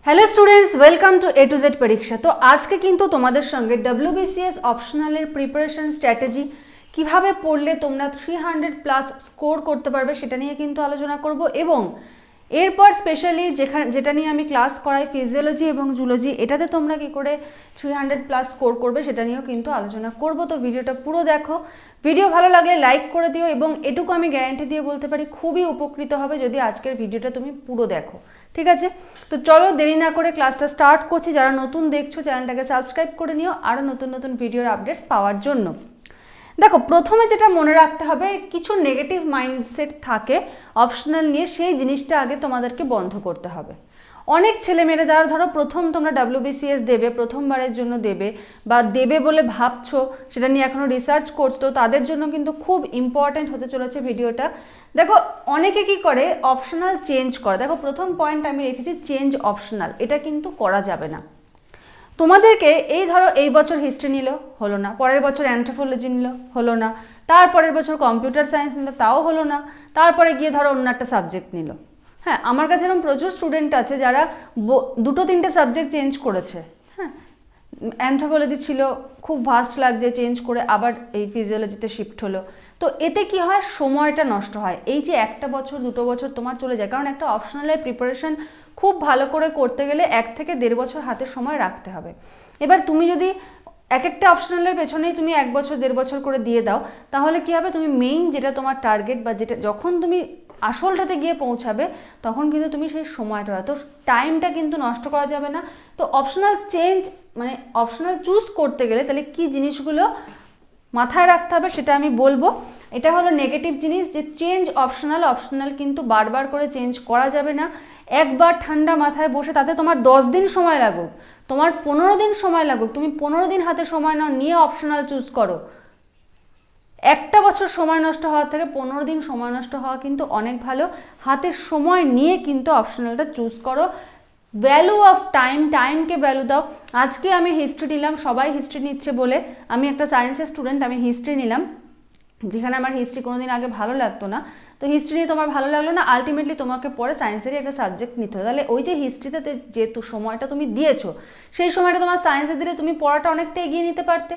Hello students, welcome to A to Z পরীক্ষা। তো আজকে কিন্তু তোমাদের সঙ্গে WBCS অপশনালের প্রিপারেশন স্ট্র্যাটেজি কিভাবে পড়লে তোমরা 300+ স্কোর করতে পারবে সেটা নিয়ে কিন্তু আলোচনা করব, এবং এরপর স্পেশালি যেটা নিয়ে আমি ক্লাস করাই ফিজিওলজি এবং জুলজি, এটাতে তোমরা কি করে 300+ স্কোর করবে সেটা নিয়েও কিন্তু আলোচনা করব। তো ভিডিওটা পুরো দেখো। ভিডিও ভালো লাগলে লাইক করে দিও, এবং এটুকু আমি গ্যারান্টি দিয়ে বলতে পারি খুবই উপকৃত হবে যদি আজকের ভিডিওটা তুমি পুরো দেখো, ঠিক আছে? তো চলো দেরি না করে ক্লাসটা স্টার্ট করছি। যারা নতুন দেখছো চ্যানেলটাকে সাবস্ক্রাইব করে নিও আরও নতুন নতুন ভিডিওর আপডেটস পাওয়ার জন্য। দেখো, প্রথমে যেটা মনে রাখতে হবে, কিছু নেগেটিভ মাইন্ডসেট থাকে অপশনাল নিয়ে, সেই জিনিসটা আগে তোমাদেরকে বন্ধ করতে হবে। অনেক ছেলেমেয়েরা যারা ধরো প্রথম তোমরা WBCS দেবে, প্রথমবারের জন্য দেবে বা দেবে বলে ভাবছো, সেটা নিয়ে এখনও রিসার্চ করছো, তো তাদের জন্য কিন্তু খুব ইম্পর্ট্যান্ট হতে চলেছে ভিডিওটা। দেখো, অনেকে কি করে অপশনাল চেঞ্জ করে। দেখো, প্রথম পয়েন্ট আমি রেখেছি চেঞ্জ অপশনাল, এটা কিন্তু করা যাবে না। তোমাদেরকে এই ধরো এই বছর হিস্ট্রি নিল, হলো না, পরের বছর অ্যানথ্রোপোলজি নিল, হলো না, তারপরের বছর কম্পিউটার সায়েন্স নিল, তাও হলো না, তারপরে গিয়ে ধরো অন্য একটা সাবজেক্ট নিল। হ্যাঁ, আমার কাছে এরকম প্রচুর স্টুডেন্ট আছে যারা দুটো তিনটে সাবজেক্ট চেঞ্জ করেছে। হ্যাঁ, অ্যানথ্রোপোলজি ছিল, খুব ভাস্ট লাগছে, চেঞ্জ করে আবার এই ফিজিওলজিতে শিফট হলো। তো এতে কি হয়, সময়টা নষ্ট হয়। এই যে একটা বছর দুটো বছর তোমার চলে যায়, কারণ একটা অপশনালের প্রিপারেশন খুব ভালো করে করতে গেলে 1 থেকে 1.5 বছর হাতে সময় রাখতে হবে। এবার তুমি যদি এক একটা অপশনালের পেছনেই তুমি 1 বছর 1.5 বছর করে দিয়ে দাও, তাহলে কি হবে, তুমি মেইন যেটা তোমার টার্গেট বা যেটা যখন তুমি আসলটাতে গিয়ে পৌঁছাবে তখন কিন্তু তুমি সেই সময়টা, তো টাইমটা কিন্তু নষ্ট করা যাবে না। তো অপশনাল চেঞ্জ মানে অপশনাল চুজ করতে গেলে তাহলে কি জিনিসগুলো মাথায় রাখতে হবে সেটা আমি বলবো। এটা হলো নেগেটিভ জিনিস, যে চেঞ্জ অপশনাল কিন্তু বারবার করে চেঞ্জ করা যাবে না। একবার ঠান্ডা মাথায় বসে, তাতে তোমার 10 দিন সময় লাগুক, তোমার 15 দিন সময় লাগুক, তুমি 15 দিন হাতে সময় নাও, নিয়ে অপশনাল চুজ করো। একটা বছর সময় নষ্ট হওয়ার থেকে 15 দিন সময় নষ্ট হওয়া কিন্তু অনেক ভালো। হাতে সময় নিয়ে কিন্তু অপশনালটা চুজ করো। ভ্যালু অফ টাইমকে ভ্যালু দাও। আজকে আমি হিস্ট্রি নিলাম, সবাই হিস্ট্রি নিচ্ছে বলে, আমি একটা সায়েন্সের স্টুডেন্ট, আমি হিস্ট্রি নিলাম, যেখানে আমার হিস্ট্রি কোনোদিন আগে ভালো লাগতো না। তো হিস্ট্রি নিয়ে তোমার ভালো লাগলো না, আলটিমেটলি তোমাকে পরে সায়েন্সেরই একটা সাবজেক্ট নিতে হবে। তাহলে ওই যে হিস্ট্রিতে যে সময়টা তুমি দিয়েছো, সেই সময়টা তোমার সায়েন্সে দিলে তুমি পড়াটা অনেকটা এগিয়ে নিতে পারতে,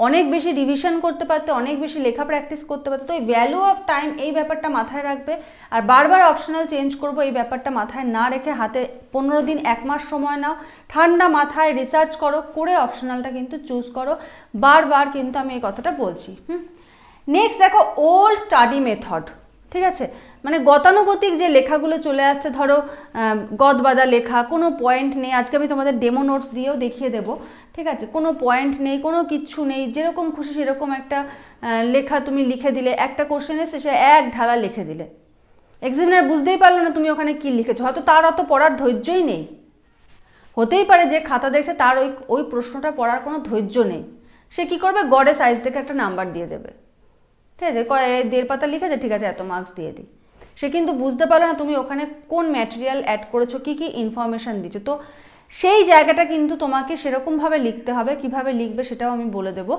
অনেক বেশি রিভিশন করতে পারতে, অনেক বেশি লেখা প্র্যাকটিস করতে পারতে। তো এই ভ্যালু অফ টাইম, এই ব্যাপারটা মাথায় রাখবে। আর বারবার অপশনাল চেঞ্জ করবো এই ব্যাপারটা মাথায় না রেখে, হাতে 15 দিন 1 মাস সময় নাও, ঠান্ডা মাথায় রিসার্চ করো, করে অপশনালটা কিন্তু চুজ করো। বারবার কিন্তু আমি এই কথাটা বলছি। নেক্সট দেখো, ওল্ড স্টাডি মেথড, ঠিক আছে? মানে গতানুগতিক যে লেখাগুলো চলে আসছে, ধরো গদবাদা লেখা, কোনো পয়েন্ট নেই। আজকে আমি তোমাদের ডেমো নোটস দিয়েও দেখিয়ে দেবো, ঠিক আছে? কোনো পয়েন্ট নেই, কোনো কিচ্ছু নেই, যেরকম খুশি সেরকম একটা লেখা তুমি লিখে দিলে, একটা কোশ্চেনের শেষে এক ঢালা লিখে দিলে, এক্সামিনার বুঝতেই পারলো না তুমি ওখানে কি লিখেছো। হয়তো তার অত পড়ার ধৈর্যই নেই, হতেই পারে যে খাতা দেখছে তার ওই প্রশ্নটা পড়ার কোনো ধৈর্য নেই। সে কি করবে, গড়ে সাইজ দেখে একটা নাম্বার দিয়ে দেবে, ঠিক আছে? 1.5 পাতা লিখেছে, ঠিক আছে, এত মার্কস দিয়ে দিই। সে কিন্তু বুঝতে পারলো না তুমি ওখানে কোন ম্যাটেরিয়াল অ্যাড করেছো, কি কি ইনফরমেশন দিচ্ছ। তো সেই জায়গাটা কিন্তু তোমাকে সেরকমভাবে লিখতে হবে। কিভাবে লিখবে সেটাও আমি বলে দেবো,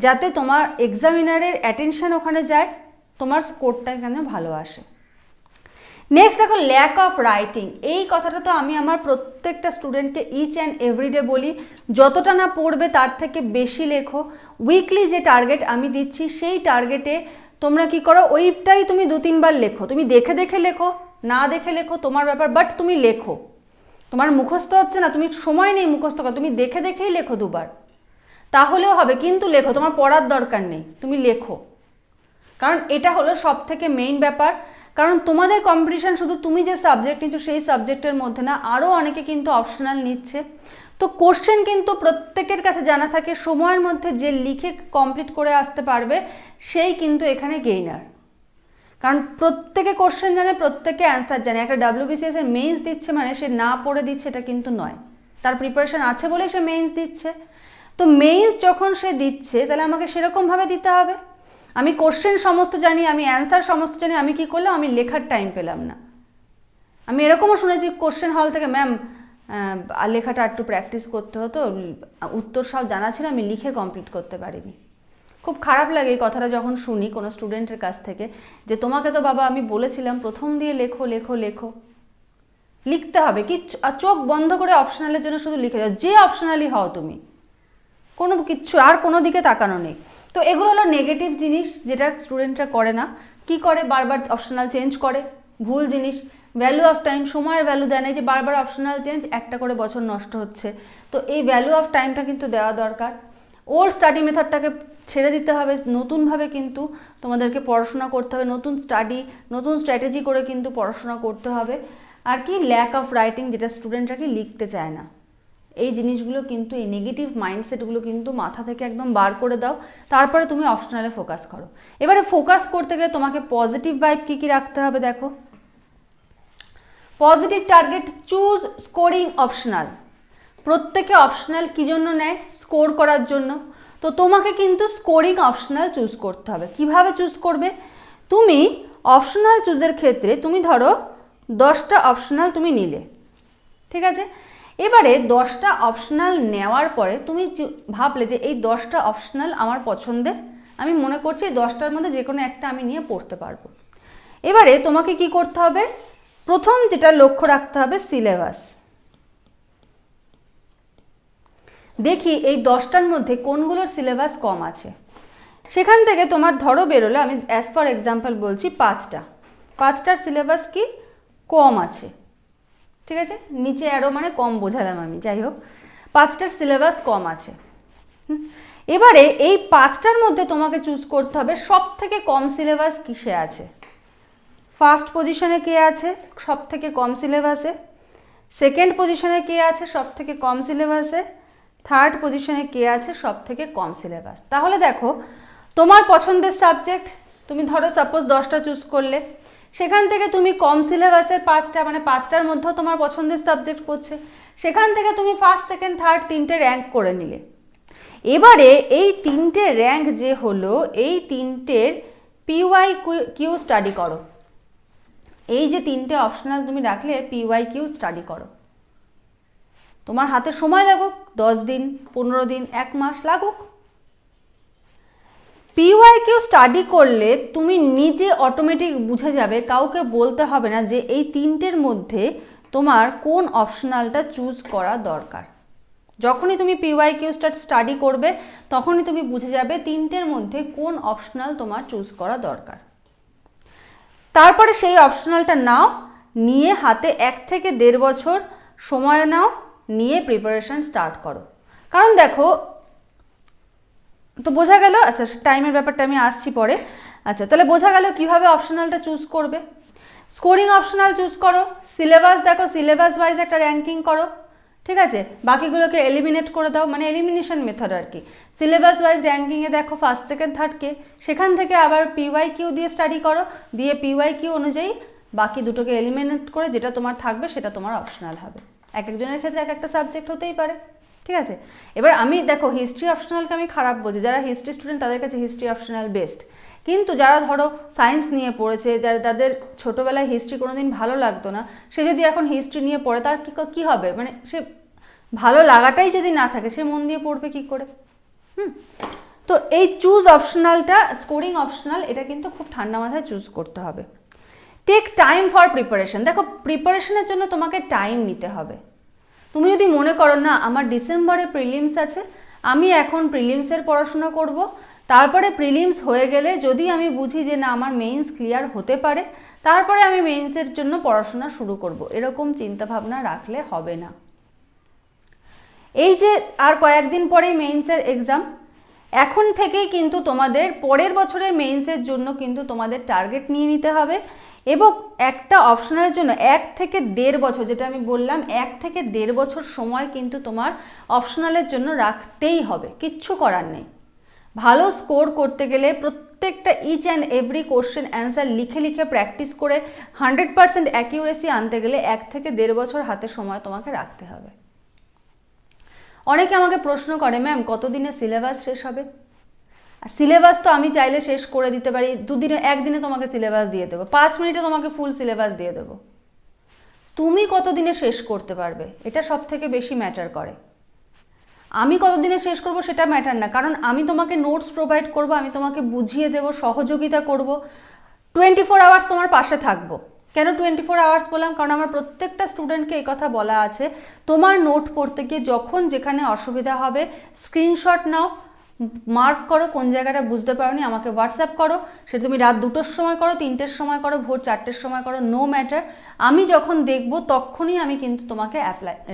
যাতে তোমার এক্সামিনারের অ্যাটেনশন ওখানে যায়, তোমার স্কোরটা এখানে ভালো আসে। নেক্সট দেখো, ল্যাক অফ রাইটিং। এই কথাটা তো আমি আমার প্রত্যেকটা স্টুডেন্টকে ইচ অ্যান্ড এভরিডে বলি, যতটা না পড়বে তার থেকে বেশি লেখো। উইকলি যে টার্গেট আমি দিচ্ছি, সেই টার্গেটে তোমরা কি করো, ওইটাই তুমি 2-3 বার লেখো। তুমি দেখে দেখে লেখো, না দেখে লেখো, তোমার ব্যাপার, বাট তুমি লেখো। তোমার মুখস্থ হচ্ছে না, তুমি সময় নেই মুখস্থ করা, তুমি দেখে দেখেই লেখো 2 বার, তাহলেও হবে, কিন্তু লেখো। তোমার পড়ার দরকার নেই, তুমি লেখো। কারণ এটা হলো সব থেকে মেইন ব্যাপার। কারণ তোমাদের কম্পিটিশন শুধু তুমি যে সাবজেক্ট নিচ্ছ সেই সাবজেক্টের মধ্যে না, আরও অনেকে কিন্তু অপশনাল নিচ্ছে। তো কোশ্চেন কিন্তু প্রত্যেকের কাছে জানা থাকে, সময়ের মধ্যে যে লিখে কমপ্লিট করে আসতে পারবে সেই কিন্তু এখানে গেইনার। কারণ প্রত্যেকে কোশ্চেন জানে, প্রত্যেকে অ্যান্সার জানে। একটা WBCS এর মেইনস দিচ্ছে মানে সে না পড়ে দিচ্ছে এটা কিন্তু নয়, তার প্রিপারেশন আছে বলে সে মেইনস দিচ্ছে। তো মেইনস যখন সে দিচ্ছে তাহলে আমাকে সেরকমভাবে দিতে হবে। আমি কোশ্চেন সমস্ত জানি, আমি অ্যান্সার সমস্ত জানি, আমি কি করলাম, আমি লেখার টাইম পেলাম না। আমি এরকমও শুনেছি কোশ্চেন হল থেকে, ম্যাম লেখাটা একটু প্র্যাকটিস করতে হতো, উত্তর সব জানা ছিল, আমি লিখে কমপ্লিট করতে পারিনি। খুব খারাপ লাগে এই কথাটা যখন শুনি কোনো স্টুডেন্টের কাছ থেকে, যে তোমাকে তো বাবা আমি বলেছিলাম প্রথম দিয়ে লেখো লেখো লেখো। লিখতে হবে কি, চোখ বন্ধ করে অপশনালের জন্য শুধু লিখে যাও, যে অপশনালই হও তুমি, কোনো কিচ্ছু আর কোনো দিকে তাকানো নেই। তো এগুলো হলো নেগেটিভ জিনিস যেটা স্টুডেন্টরা করে না। কি করে, বারবার অপশনাল চেঞ্জ করে, ভুল জিনিস। ভ্যালু অফ টাইম, সময়ের ভ্যালু দেয় না, যে বারবার অপশনাল চেঞ্জ, একটা করে বছর নষ্ট হচ্ছে। তো এই ভ্যালু অফ টাইমটা কিন্তু দেওয়া দরকার। ওল্ড স্টাডি মেথডটাকে ছেড়ে দিতে হবে, নতুনভাবে কিন্তু তোমাদেরকে পড়াশোনা করতে হবে, নতুন স্টাডি, নতুন স্ট্র্যাটেজি করে কিন্তু পড়াশোনা করতে হবে। আর কি, ল্যাক অফ রাইটিং, যেটা স্টুডেন্টরা কি লিখতে চায় না, এই জিনিসগুলো কিন্তু, এই নেগেটিভ মাইন্ডসেটগুলো কিন্তু মাথা থেকে একদম বার করে দাও, তারপরে তুমি অপশনালে ফোকাস করো। এবারে ফোকাস করতে গেলে তোমাকে পজিটিভ ভাইব কী কী রাখতে হবে দেখো। Positive target, choose scoring optional. প্রত্যেকে অপশনাল কী জন্য নেয়? স্কোর করার জন্য। তো তোমাকে কিন্তু স্কোরিং অপশনাল চুজ করতে হবে। কিভাবে চুজ করবে? তুমি অপশনাল চুজের ক্ষেত্রে তুমি ধরো 10টা অপশনাল তুমি নিলে, ঠিক আছে? এবারে 10টা অপশনাল নেওয়ার পরে তুমি ভাবলে যে এই 10টা অপশনাল আমার পছন্দের, আমি মনে করছি এই 10টার মধ্যে যে কোনো একটা আমি নিয়ে পড়তে পারবো। এবারে তোমাকে কি করতে হবে? প্রথম যেটা লক্ষ্য রাখতে হবে সিলেবাস। দেখি এই 10টার মধ্যে কোনগুলোর সিলেবাস কম আছে। সেখান থেকে তোমার ধরো বেরোলো, আমি অ্যাজ পার এক্সাম্পল বলছি, 5টার সিলেবাস কি কম আছে, ঠিক আছে? নিচে আরও মানে কম বোঝালাম আমি, যাই হোক 5টার সিলেবাস কম আছে। এবারে এই 5টার মধ্যে তোমাকে চুজ করতে হবে সব থেকে কম সিলেবাস কিসে আছে। ফার্স্ট পজিশনে কে আছে সব থেকে কম সিলেবাসে, সেকেন্ড পজিশনে কে আছে সব থেকে কম সিলেবাসে, থার্ড পজিশনে কে আছে সব থেকে কম সিলেবাস। তাহলে দেখো তোমার পছন্দের সাবজেক্ট, তুমি ধরো সাপোজ 10টা চুজ করলে, সেখান থেকে তুমি কম সিলেবাসের 5টা, মানে 5টার মধ্যেও তোমার পছন্দের সাবজেক্ট পড়ছে, সেখান থেকে তুমি ফার্স্ট সেকেন্ড থার্ড 3টে র্যাঙ্ক করে নিলে। এবারে এই 3টে র্যাঙ্ক যে হলো, এই 3টের PYQ স্টাডি করো। এই যে 3টে অপশনাল তুমি রাখলে, PYQ স্টাডি করো। তোমার হাতে সময় লাগুক 10 দিন, 15 দিন, 1 মাস লাগুক। PYQ স্টাডি করলে তুমি নিজে অটোমেটিক বুঝে যাবে, কাউকে বলতে হবে না যে এই 3টের মধ্যে তোমার কোন অপশনালটা চুজ করা দরকার। যখনই তুমি PYQ স্টাডি করবে তখনই তুমি বুঝে যাবে 3টের মধ্যে কোন অপশনাল তোমার চুজ করা দরকার। তারপরে সেই অপশনালটা নাও, নিয়ে হাতে 1 থেকে 1.5 বছর সময় নাও, নিয়ে প্রিপারেশন স্টার্ট করো। কারণ দেখো, তো বোঝা গেল, আচ্ছা টাইমের ব্যাপারটা আমি আসছি পরে। আচ্ছা তাহলে বোঝা গেল কিভাবে অপশনালটা চুজ করবে। স্কোরিং অপশনাল চুজ করো, সিলেবাস দেখো, সিলেবাস ওয়াইজ একটা র্যাঙ্কিং করো, ঠিক আছে? বাকিগুলোকে এলিমিনেট করে দাও, মানে এলিমিনেশন মেথড আর কি। সিলেবাস ওয়াইজ র্যাঙ্কিংয়ে দেখো ফার্স্ট সেকেন্ড থার্ডকে, সেখান থেকে আবার PYQ দিয়ে স্টাডি করো, দিয়ে PYQ অনুযায়ী বাকি দুটোকে এলিমিনেট করে যেটা তোমার থাকবে সেটা তোমার অপশনাল হবে। এক একজনের ক্ষেত্রে এক একটা সাবজেক্ট হতেই পারে, ঠিক আছে? এবার আমি দেখো হিস্ট্রি অপশনালকে আমি খারাপ বুঝি, যারা হিস্ট্রি স্টুডেন্ট তাদের কাছে হিস্ট্রি অপশনাল বেস্ট। কিন্তু যারা ধরো সায়েন্স নিয়ে পড়েছে, যাদের ছোটোবেলায় হিস্ট্রি কোনোদিন ভালো লাগতো না, সে যদি এখন হিস্ট্রি নিয়ে পড়ে তার কী হবে, মানে সে ভালো লাগাটাই যদি না থাকে সে মন দিয়ে পড়বে কী করে? তো এই চুজ অপশনালটা, স্কোরিং অপশনাল, এটা কিন্তু খুব ঠান্ডা মাথায় চুজ করতে হবে। Take time for preparation. দেখো প্রিপারেশনের জন্য তোমাকে টাইম নিতে হবে। তুমি যদি মনে করো না আমার ডিসেম্বরে প্রিলিমস আছে, আমি এখন প্রিলিমসের পড়াশোনা করব, তারপরে প্রিলিমস হয়ে গেলে যদি আমি বুঝি যে না আমার মেইনস ক্লিয়ার হতে পারে, তারপরে আমি মেইনসের জন্য পড়াশোনা শুরু করব, এরকম চিন্তাভাবনা রাখলে হবে না। এই যে আর কয়েকদিন পরেই মেইনসের এক্সাম, এখন থেকেই কিন্তু তোমাদের পরের বছরের মেইনসের জন্য কিন্তু তোমাদের টার্গেট নিয়ে নিতে হবে, এবং একটা অপশনালের জন্য 1 থেকে 1.5 বছর, যেটা আমি বললাম 1 থেকে 1.5 বছর সময় কিন্তু তোমার অপশনালের জন্য রাখতেই হবে, কিচ্ছু করার নেই। ভালো স্কোর করতে গেলে প্রত্যেকটা each and every question answer লিখে লিখে প্র্যাকটিস করে 100% অ্যাকিউরেসি আনতে গেলে 1 থেকে 1.5 বছর হাতে সময় তোমাকে রাখতে হবে। অনেকে আমাকে প্রশ্ন করে, ম্যাম কতদিনে সিলেবাস শেষ হবে? সিলেবাস তো আমি চাইলে শেষ করে দিতে পারি, 2 দিনে, 1 দিনে তোমাকে সিলেবাস দিয়ে দেবো, 5 মিনিটে তোমাকে ফুল সিলেবাস দিয়ে দেবো। তুমি কতদিনে শেষ করতে পারবে এটা সব থেকে বেশি ম্যাটার করে। আমি কতদিনে শেষ করব সেটা ম্যাটার না, কারণ আমি তোমাকে নোটস প্রোভাইড করব, আমি তোমাকে বুঝিয়ে দেবো, সহযোগিতা করব, 24 আওয়ার্স তোমার পাশে থাকবো। কেন 24 আওয়ার্স বললাম? কারণ আমার প্রত্যেকটা স্টুডেন্টকে এই কথা বলা আছে, তোমার নোট পড়তে গিয়ে যখন যেখানে অসুবিধা হবে স্ক্রিনশট নাও, মার্ক করো, কোন জায়গাটা বুঝতে পারোনি আমাকে হোয়াটসঅ্যাপ করো, সেটা তুমি রাত 2টোর সময় করো, 3টের সময় করো, ভোর 4টের সময় করো, নো ম্যাটার। আমি যখন দেখবো তখনই আমি কিন্তু তোমাকে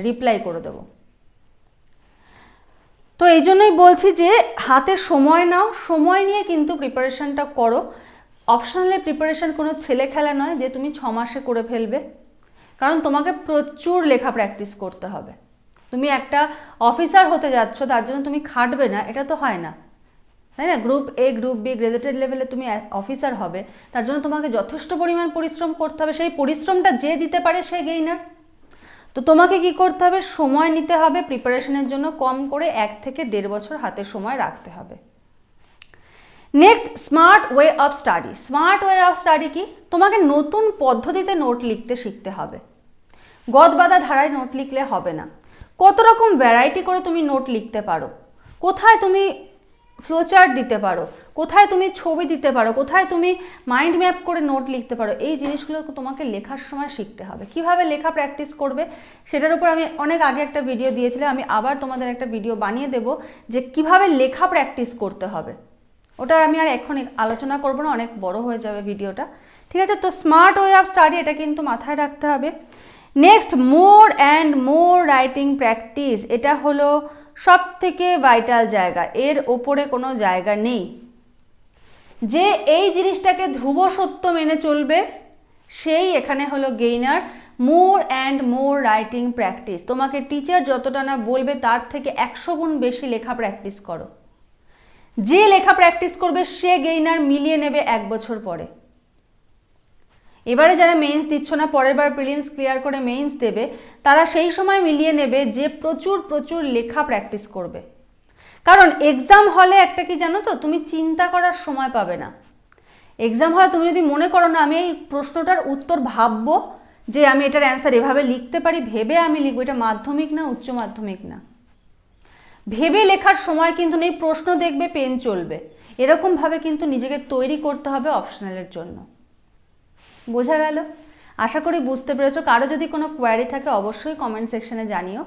রিপ্লাই করে দেবো। তো এই জন্যই বলছি যে হাতে সময় নাও, সময় নিয়ে কিন্তু প্রিপারেশনটা করো। অপশনালের প্রিপারেশন কোনো ছেলে খেলা নয় যে তুমি 6 মাসে করে ফেলবে, কারণ তোমাকে প্রচুর লেখা প্র্যাকটিস করতে হবে। তুমি একটা অফিসার হতে যাচ্ছ, তার জন্য তুমি খাটবে না, এটা তো হয় না, তাই না? গ্রুপ এ, গ্রুপ বি, গ্রেজুয়েটেড লেভেলে তুমি অফিসার হবে, তার জন্য তোমাকে যথেষ্ট পরিমাণ পরিশ্রম করতে হবে। সেই পরিশ্রমটা যে দিতে পারে সে গেইনার। তো তোমাকে কি করতে হবে? সময় নিতে হবে প্রিপারেশনের জন্য, কম করে 1 থেকে 1.5 বছর হাতে সময় রাখতে হবে। Next, smart way of study. Smart way of study কি? তোমাকে নতুন পদ্ধতিতে নোট লিখতে শিখতে হবে। গদবাঁধা ধারায় নোট লিখলে হবে না। কত রকম ভ্যারাইটি করে তুমি নোট লিখতে পারো, কোথায় তুমি ফ্লোচার্ট দিতে পারো, কোথায় তুমি ছবি দিতে পারো, কোথায় তুমি মাইন্ড ম্যাপ করে নোট লিখতে পারো, এই জিনিসগুলো তোমাকে লেখার সময় শিখতে হবে। কিভাবে লেখা প্র্যাকটিস করবে সেটার উপর আমি অনেক আগে একটা ভিডিও দিয়েছিলাম, আমি আবার তোমাদের একটা ভিডিও বানিয়ে দেব যে কিভাবে লেখা প্র্যাকটিস করতে হবে। ওটা আমি আর এখন আলোচনা করব না, অনেক বড় হয়ে যাবে ভিডিওটা, ঠিক আছে? তো স্মার্ট ওয়ে অফ স্টাডি এটা কিন্তু মাথায় রাখতে হবে। Next, more and more writing practice. এটা হলো সব থেকে ভাইটাল জায়গা, এর ওপরে কোনো জায়গা নেই। যে এই জিনিসটাকে ধ্রুব সত্য মেনে চলবে সেই এখানে হলো gainer. More and more writing practice. তোমাকে টিচার যতটা না বলবে তার থেকে 100 গুণ বেশি লেখা প্র্যাকটিস করো। যে লেখা প্র্যাকটিস করবে সে গেইনার, মিলিয়ে নেবে 1 বছর পরে। এবারে যারা মেইনস দিচ্ছ না, পরের বার প্রিলিমস ক্লিয়ার করে মেইনস দেবে, তারা সেই সময় মিলিয়ে নেবে যে প্রচুর প্রচুর লেখা প্র্যাকটিস করবে। কারণ এক্সাম হলে একটা কি জানো তো, তুমি চিন্তা করার সময় পাবে না। এক্সাম হলে তুমি যদি মনে করো না আমি এই প্রশ্নটার উত্তর ভাববো, যে আমি এটার অ্যান্সার এভাবে লিখতে পারি, ভেবে আমি লিখবো, এটা মাধ্যমিক না, উচ্চ মাধ্যমিক না। ভেবে লেখার সময় কিন্তু নেই, প্রশ্ন দেখবে, পেন চলবে, এরকমভাবে কিন্তু নিজেকে তৈরি করতে হবে অপশনালের জন্য। বোঝা গেল? আশা করি বুঝতে পেরেছো। কারো যদি কোনো কোয়ারি থাকে অবশ্যই কমেন্ট সেকশনে জানিও।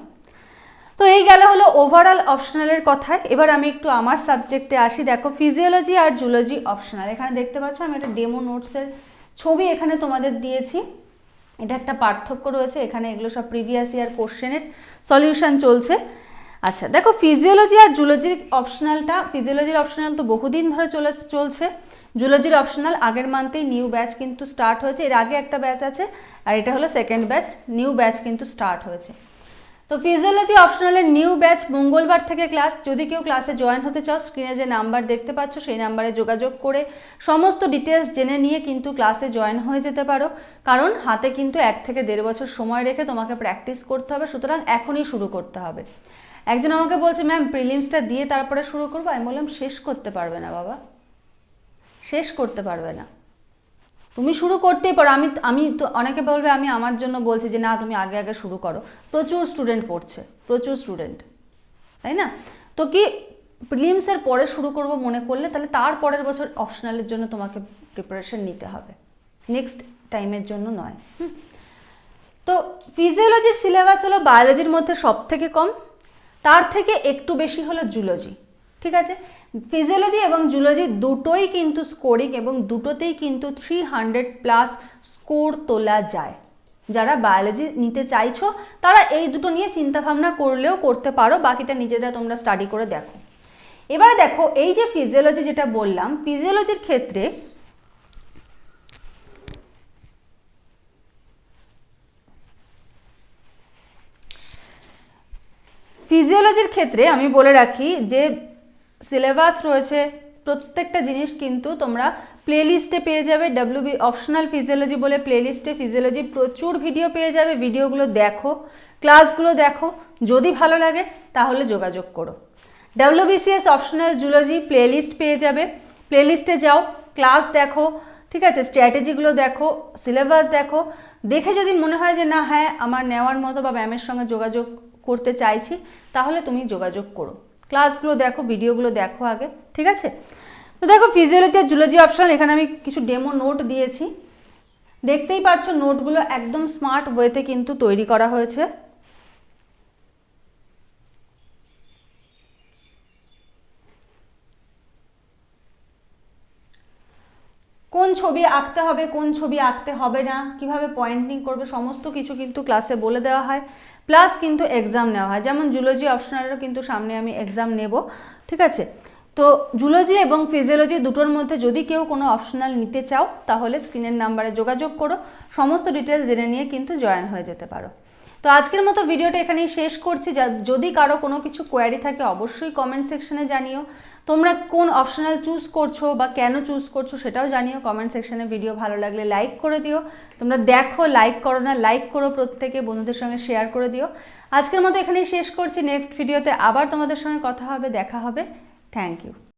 তো এই গেল হলো ওভারঅল অপশনালের কথায়। এবার আমি একটু আমার সাবজেক্টে আসি। দেখো, ফিজিওলজি আর জুলজি অপশনাল। এখানে দেখতে পাচ্ছ আমি একটা ডেমো নোটসের ছবি এখানে তোমাদের দিয়েছি। এটা একটা পার্থক্য রয়েছে, এখানে এগুলো সব প্রিভিয়াস ইয়ার কোশ্চেনের সলিউশন চলছে। আচ্ছা দেখো, ফিজিওলজি আর জুলজির অপশনালটা, ফিজিওলজির অপশনাল তো বহুদিন ধরে চলছে। জুলজির অপশনাল আগের মান্থেই নিউ ব্যাচ কিন্তু স্টার্ট হয়েছে, এর আগে একটা ব্যাচ আছে আর এটা হলো সেকেন্ড ব্যাচ, নিউ ব্যাচ কিন্তু স্টার্ট হয়েছে। তো ফিজিওলজি অপশনালের নিউ ব্যাচ মঙ্গলবার থেকে ক্লাস। যদি কেউ ক্লাসে জয়েন হতে চাও, স্ক্রিনে যে নাম্বার দেখতে পাচ্ছ সেই নাম্বারে যোগাযোগ করে সমস্ত ডিটেলস জেনে নিয়ে কিন্তু ক্লাসে জয়েন হয়ে যেতে পারো। কারণ হাতে কিন্তু 1 থেকে 1.5 বছর সময় রেখে তোমাকে প্র্যাকটিস করতে হবে, সুতরাং এখনই শুরু করতে হবে। একজন আমাকে বলছে ম্যাম প্রিলিমসটা দিয়ে তারপরে শুরু করবো, আমি বললাম শেষ করতে পারবে না বাবা, শেষ করতে পারবে না, তুমি শুরু করতেই পারো। আমি তো অনেকে বলবে আমি আমার জন্য বলছি যে না তুমি আগে আগে শুরু করো, প্রচুর স্টুডেন্ট পড়ছে, প্রচুর স্টুডেন্ট, তাই না? তো কি প্রিলিমসের পরে শুরু করব মনে করলে তাহলে তার পরের বছর অপশনালের জন্য তোমাকে প্রিপারেশন নিতে হবে, নেক্সট টাইমের জন্য নয়। তো ফিজিওলজির সিলেবাস হলো বায়োলজির মধ্যে সব থেকে কম, তার থেকে একটু বেশি হলো জুলজি, ঠিক আছে? ফিজিওলজি এবং জুলজি দুটোই কিন্তু স্কোরিং এবং দুটোতেই কিন্তু 300+ স্কোর তোলা যায়। যারা বায়োলজি নিতে চাইছো তারা এই দুটো নিয়ে চিন্তাভাবনা করলেও করতে পারো, বাকিটা নিজেরা তোমরা স্টাডি করে দেখো। এবারে দেখো, এই যে ফিজিওলজি যেটা বললাম, ফিজিওলজির ক্ষেত্রে আমি বলে রাখি যে সিলেবাস রয়েছে, প্রত্যেকটা জিনিস কিন্তু তোমরা প্লেলিস্টে পেয়ে যাবে। WB অপশনাল ফিজিওলজি বলে প্লেলিস্টে ফিজিওলজি প্রচুর ভিডিও পেয়ে যাবে, ভিডিওগুলো দেখো, ক্লাসগুলো দেখো, যদি ভালো লাগে তাহলে যোগাযোগ করো। WBCS অপশনাল জুলজি প্লেলিস্ট পেয়ে যাবে, প্লেলিস্টে যাও, ক্লাস দেখো, ঠিক আছে, স্ট্র্যাটেজিগুলো দেখো, সিলেবাস দেখো, দেখে যদি মনে হয় যে না হ্যাঁ আমার নেওয়ার মতো বা ম্যামের সঙ্গে যোগাযোগ করতে চাইছি, তাহলে তুমি যোগাযোগ করো, ক্লাসগুলো দেখো, ভিডিওগুলো দেখো আগে, ঠিক আছে? তো দেখো, ফিজিওলজি আর জুলজি অপশনাল, এখানে আমি কিছু ডেমো নোট দিয়েছি। দেখতেই পাচ্ছ নোটগুলো একদম স্মার্ট ওয়েতে কিন্তু তৈরি করা হয়েছে। কোন ছবি আঁকতে হবে, কোন ছবি আঁকতে হবে না, কিভাবে পয়েন্টিং করবে, সমস্ত কিছু কিন্তু ক্লাসে বলে দেওয়া হয়। প্লাস কিন্তু এক্সাম নেওয়া হয়, যেমন জুলজি অপশনালেরও কিন্তু সামনে আমি এক্সাম নেব, ঠিক আছে। তো জুলজি এবং ফিজিওলজি দুটোর মধ্যে যদি কেউ কোনো অপশনাল নিতে চাও তাহলে স্ক্রিনের নাম্বারে যোগাযোগ করো, সমস্ত ডিটেলস জেনে নিয়ে কিন্তু জয়েন হয়ে যেতে পারো। তো আজকের মতো ভিডিওটা এখানেই শেষ করছি। যদি কারো কোনো কিছু কোয়ারি থাকে অবশ্যই কমেন্ট সেকশনে জানিও। তোমরা কোন অপশনাল চুজ করছো বা কেন চুজ করছো সেটাও জানিও কমেন্ট সেকশনে। ভিডিও ভালো লাগলে লাইক করে দিও। তোমরা দেখো, লাইক করো না, লাইক করো, প্রত্যেকে বন্ধুদের সঙ্গে শেয়ার করে দিও। আজকের মতো এখানেই শেষ করছি। নেক্সট ভিডিওতে আবার তোমাদের সঙ্গে কথা হবে, দেখা হবে। Thank you.